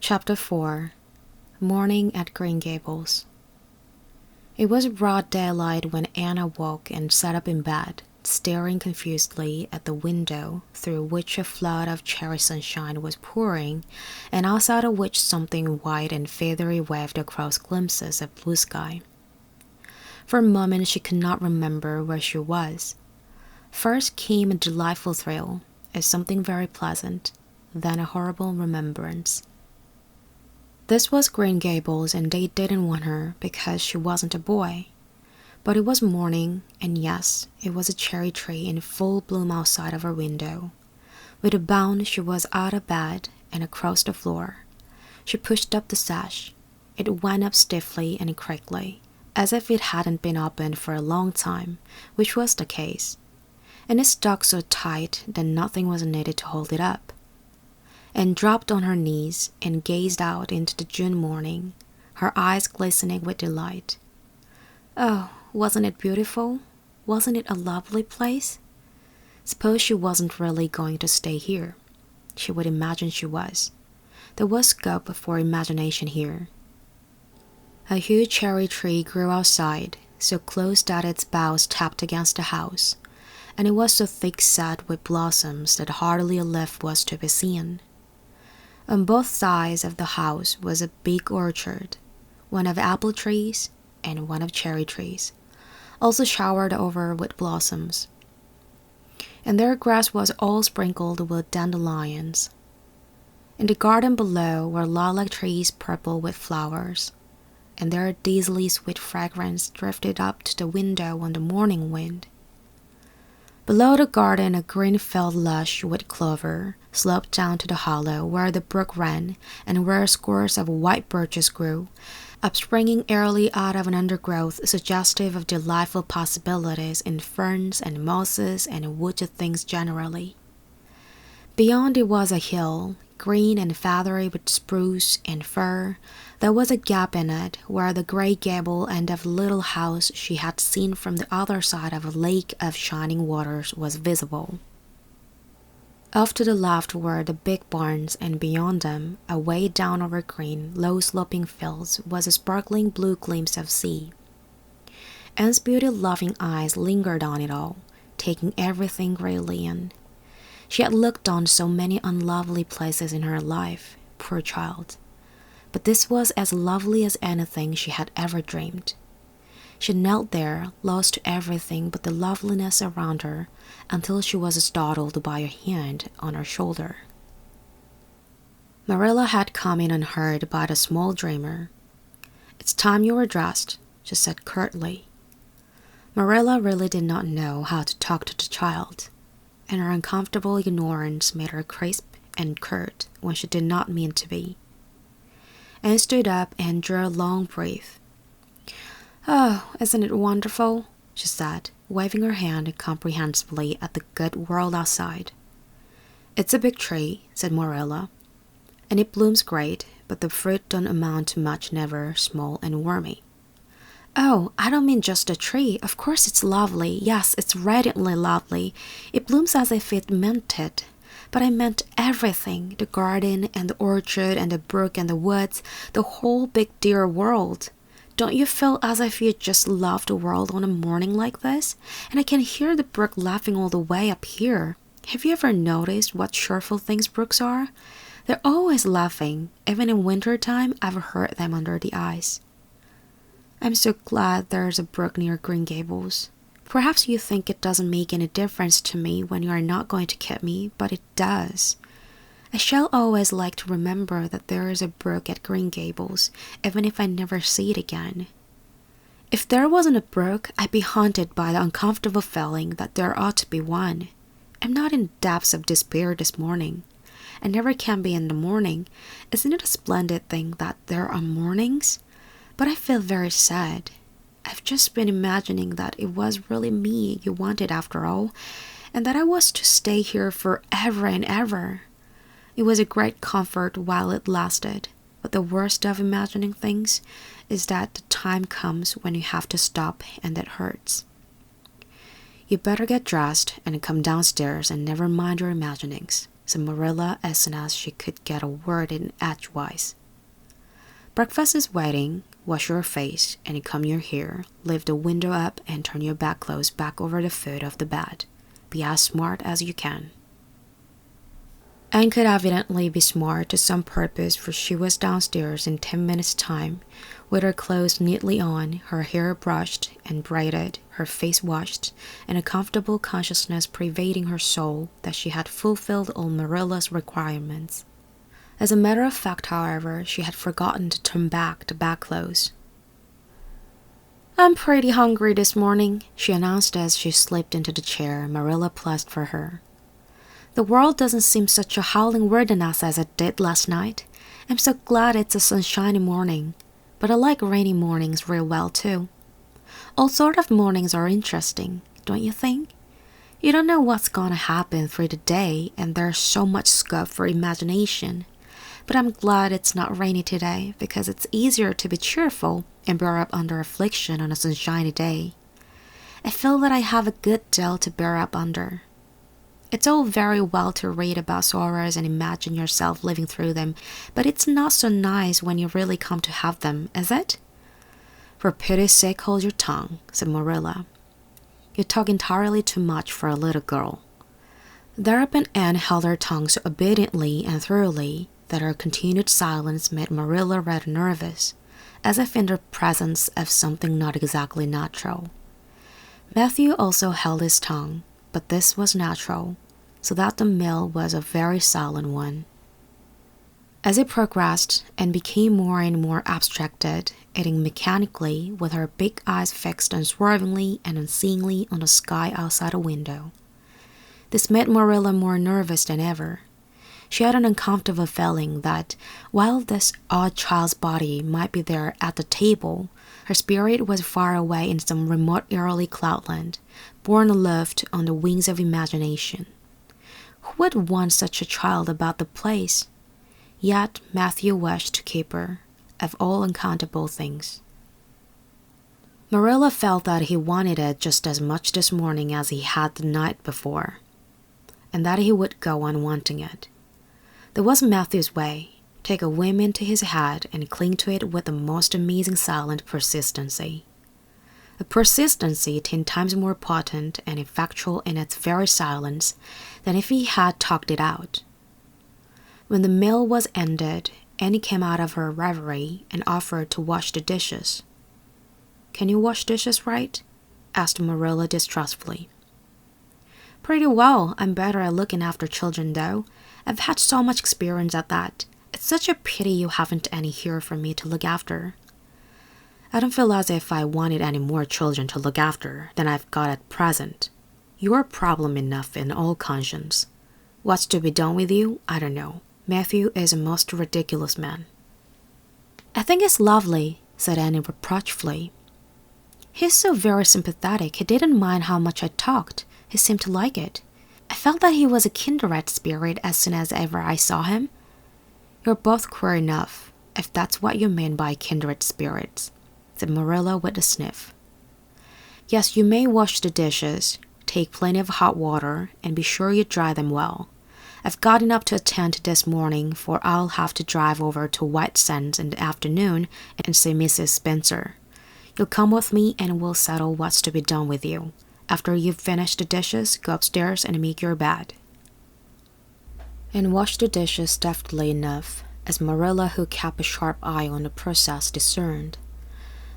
Chapter 4 Morning at Green Gables. It was broad daylight when Anna woke and sat up in bed, staring confusedly at the window through which a flood of cherry sunshine was pouring, and outside of which something white and feathery waved across glimpses of blue sky. For a moment she could not remember where she was. First came a delightful thrill, as something very pleasant, then a horrible remembrance. This was Green Gables, and they didn't want her because she wasn't a boy. But it was morning, and yes, it was a cherry tree in full bloom outside of her window. With a bound, she was out of bed and across the floor. She pushed up the sash. It went up stiffly and quickly, as if it hadn't been opened for a long time, which was the case. And it stuck so tight that nothing was needed to hold it up. And dropped on her knees and gazed out into the June morning, her eyes glistening with delight. Oh, wasn't it beautiful? Wasn't it a lovely place? Suppose she wasn't really going to stay here. She would imagine she was. There was scope for imagination here. A huge cherry tree grew outside, so close that its boughs tapped against the house, and it was so thick-set with blossoms that hardly a leaf was to be seen. On both sides of the house was a big orchard, one of apple trees and one of cherry trees, also showered over with blossoms. And their grass was all sprinkled with dandelions. In the garden below were lilac trees purple with flowers, and their dizzily sweet fragrance drifted up to the window on the morning wind. Below the garden, a green field lush with clover sloped down to the hollow where the brook ran and where scores of white birches grew, upspringing airily out of an undergrowth suggestive of delightful possibilities in ferns and mosses and wooded things generally. Beyond it was a hill, green and feathery with spruce and fir. There was a gap in it where the gray gable end of the little house she had seen from the other side of a lake of shining waters was visible. Off to the left were the big barns, and beyond them, away down over green, low-sloping fields, was a sparkling blue glimpse of sea. Anne's beauty-loving eyes lingered on it all, taking everything greatly in. She had looked on so many unlovely places in her life, poor child. But this was as lovely as anything she had ever dreamed. She knelt there, lost to everything but the loveliness around her, until she was startled by a hand on her shoulder. Marilla had come in unheard by the small dreamer. "It's time you were dressed," she said curtly. Marilla really did not know how to talk to the child, and her uncomfortable ignorance made her crisp and curt when she did not mean to be. Anne stood up and drew a long breath. "Oh, isn't it wonderful?" she said, waving her hand comprehensively at the good world outside. "It's a big tree," said Marilla, "and it blooms great, but the fruit don't amount to much never, small and wormy." "Oh, I don't mean just the tree. Of course it's lovely. Yes, it's radiantly lovely. It blooms as if it meant it. But I meant everything, the garden and the orchard and the brook and the woods, the whole big dear world. Don't you feel as if you just love the world on a morning like this? And I can hear the brook laughing all the way up here. Have you ever noticed what cheerful things brooks are? They're always laughing. Even in winter time, I've heard them under the ice. I'm so glad there's a brook near Green Gables. Perhaps you think it doesn't make any difference to me when you are not going to keep me, but it does. I shall always like to remember that there is a brook at Green Gables, even if I never see it again. If there wasn't a brook, I'd be haunted by the uncomfortable feeling that there ought to be one. I'm not in depths of despair this morning. I never can be in the morning. Isn't it a splendid thing that there are mornings? But I feel very sad. I've just been imagining that it was really me you wanted after all, and that I was to stay here forever and ever. It was a great comfort while it lasted, but the worst of imagining things is that the time comes when you have to stop, and that hurts. You better get dressed and come downstairs and never mind your imaginings. said Marilla as soon as she could get a word in edgewise. Breakfast is waiting. Wash your face and comb your hair. Leave the window up and turn your bedclothes back over the foot of the bed. Be as smart as you can. Anne could evidently be smart to some purpose, for she was downstairs in 10 minutes' time, with her clothes neatly on, her hair brushed and braided, her face washed, and a comfortable consciousness pervading her soul that she had fulfilled all Marilla's requirements. As a matter of fact, however, she had forgotten to turn back the bedclothes. "I'm pretty hungry this morning," she announced as she slipped into the chair Marilla placed for her. "The world doesn't seem such a howling wilderness as it did last night. I'm so glad it's a sunshiny morning. But I like rainy mornings real well, too. All sort of mornings are interesting, don't you think? You don't know what's gonna happen through the day, and there's so much scope for imagination. But I'm glad it's not rainy today, because it's easier to be cheerful and bear up under affliction on a sunshiny day. I feel that I have a good deal to bear up under. It's all very well to read about sorrows and imagine yourself living through them, but it's not so nice when you really come to have them, is it?" "For pity's sake, hold your tongue," said Marilla. "You talk entirely too much for a little girl." Thereupon Anne held her tongue so obediently and thoroughly that her continued silence made Marilla rather nervous, as if in the presence of something not exactly natural. Matthew also held his tongue, but this was natural, so that the meal was a very silent one. As it progressed and became more and more abstracted, eating mechanically with her big eyes fixed unswervingly and unseeingly on the sky outside a window. This made Marilla more nervous than ever. She had an uncomfortable feeling that, while this odd child's body might be there at the table, her spirit was far away in some remote early cloudland, borne aloft on the wings of imagination. Who would want such a child about the place? Yet Matthew wished to keep her, of all uncountable things. Marilla felt that he wanted it just as much this morning as he had the night before, and that he would go on wanting it. There was Matthew's way. Take a whim into his head and cling to it with the most amazing silent persistency. A persistency 10 times more potent and effectual in its very silence than if he had talked it out. When the meal was ended, Annie came out of her reverie and offered to wash the dishes. "Can you wash dishes right?" asked Marilla distrustfully. "Pretty well. I'm better at looking after children, though. I've had so much experience at that. It's such a pity you haven't any here for me to look after." "I don't feel as if I wanted any more children to look after than I've got at present. You're problem enough in all conscience. What's to be done with you, I don't know. Matthew is a most ridiculous man." "I think it's lovely," said Annie reproachfully. "He's so very sympathetic. He didn't mind how much I talked. He seemed to like it. I felt that he was a kindred spirit as soon as ever I saw him." "You're both queer enough, if that's what you mean by kindred spirits," said Marilla with a sniff. "Yes, you may wash the dishes, take plenty of hot water, and be sure you dry them well. I've got enough to attend to this morning, for I'll have to drive over to White Sands in the afternoon and see Mrs. Spencer. You'll come with me and we'll settle what's to be done with you. After you've finished the dishes, go upstairs and make your bed." And washed the dishes deftly enough, as Marilla, who kept a sharp eye on the process, discerned.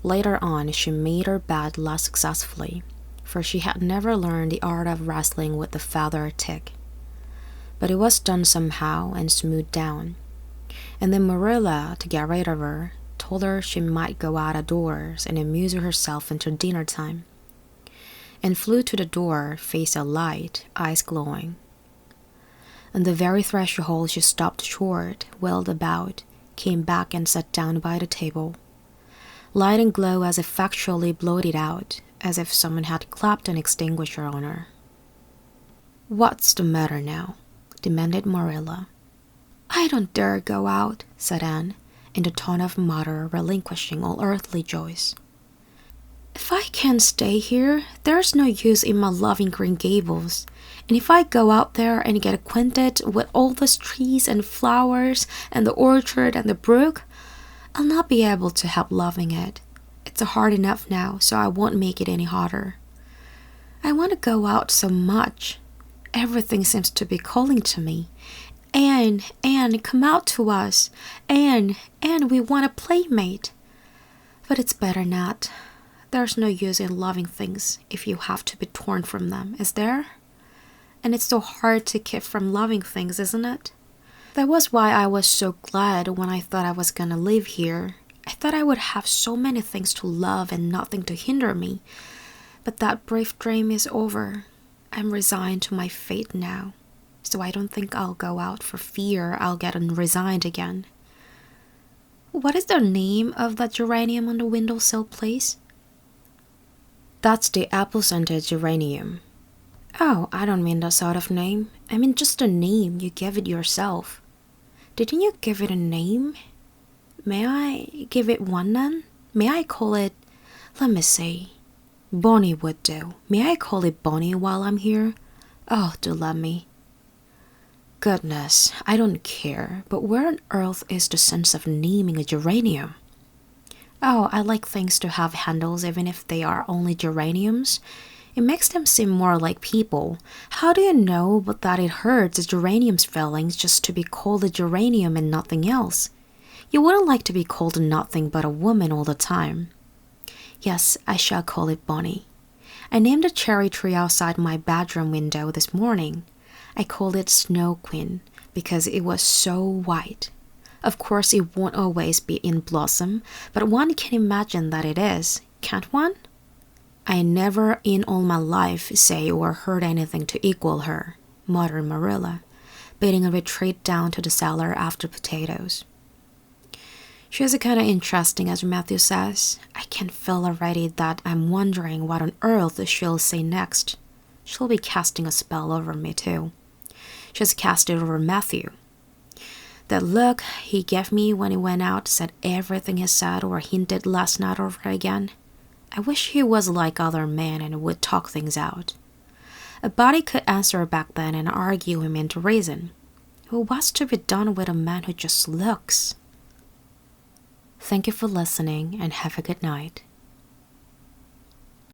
Later on, she made her bed less successfully, for she had never learned the art of wrestling with the feather tick. But it was done somehow and smoothed down. And then Marilla, to get rid of her, told her she might go out of doors and amuse herself until dinner time, and flew to the door, face alight, eyes glowing. On the very threshold she stopped short, wheeled about, came back and sat down by the table. Light and glow as effectually blotted out, as if someone had clapped an extinguisher on her. "What's the matter now?" demanded Marilla. "I don't dare go out," said Anne, in the tone of a mother relinquishing all earthly joys. If I can't stay here, there's no use in my loving Green Gables. And if I go out there and get acquainted with all those trees and flowers and the orchard and the brook, I'll not be able to help loving it. It's hard enough now, so I won't make it any harder. I want to go out so much. Everything seems to be calling to me. Anne, come out to us. Anne, we want a playmate. But it's better not. There's no use in loving things if you have to be torn from them, is there? And it's so hard to keep from loving things, isn't it? That was why I was so glad when I thought I was gonna live here. I thought I would have so many things to love and nothing to hinder me. But that brief dream is over. I'm resigned to my fate now. So I don't think I'll go out for fear I'll get resigned again. What is the name of that geranium on the windowsill, please? That's the apple-scented geranium. Oh, I don't mean that sort of name. I mean just a name you gave it yourself. Didn't you give it a name? May I give it one then? May I call it, let me see, Bonnie would do. May I call it Bonnie while I'm here? Oh, do let me. Goodness, I don't care, but where on earth is the sense of naming a geranium? Oh, I like things to have handles even if they are only geraniums. It makes them seem more like people. How do you know but that it hurts a geranium's feelings just to be called a geranium and nothing else? You wouldn't like to be called nothing but a woman all the time. Yes, I shall call it Bonnie. I named a cherry tree outside my bedroom window this morning. I called it Snow Queen because it was so white. Of course, it won't always be in blossom, but one can imagine that it is, can't one? I never in all my life say or heard anything to equal her, muttered Marilla, beating a retreat down to the cellar after potatoes. She's kind of interesting, as Matthew says. I can feel already that I'm wondering what on earth she'll say next. She'll be casting a spell over me, too. She's cast it over Matthew. That look he gave me when he went out said everything he said or hinted last night over again. I wish he was like other men and would talk things out. A body could answer back then and argue him into reason. What's to be done with a man who just looks? Thank you for listening and have a good night.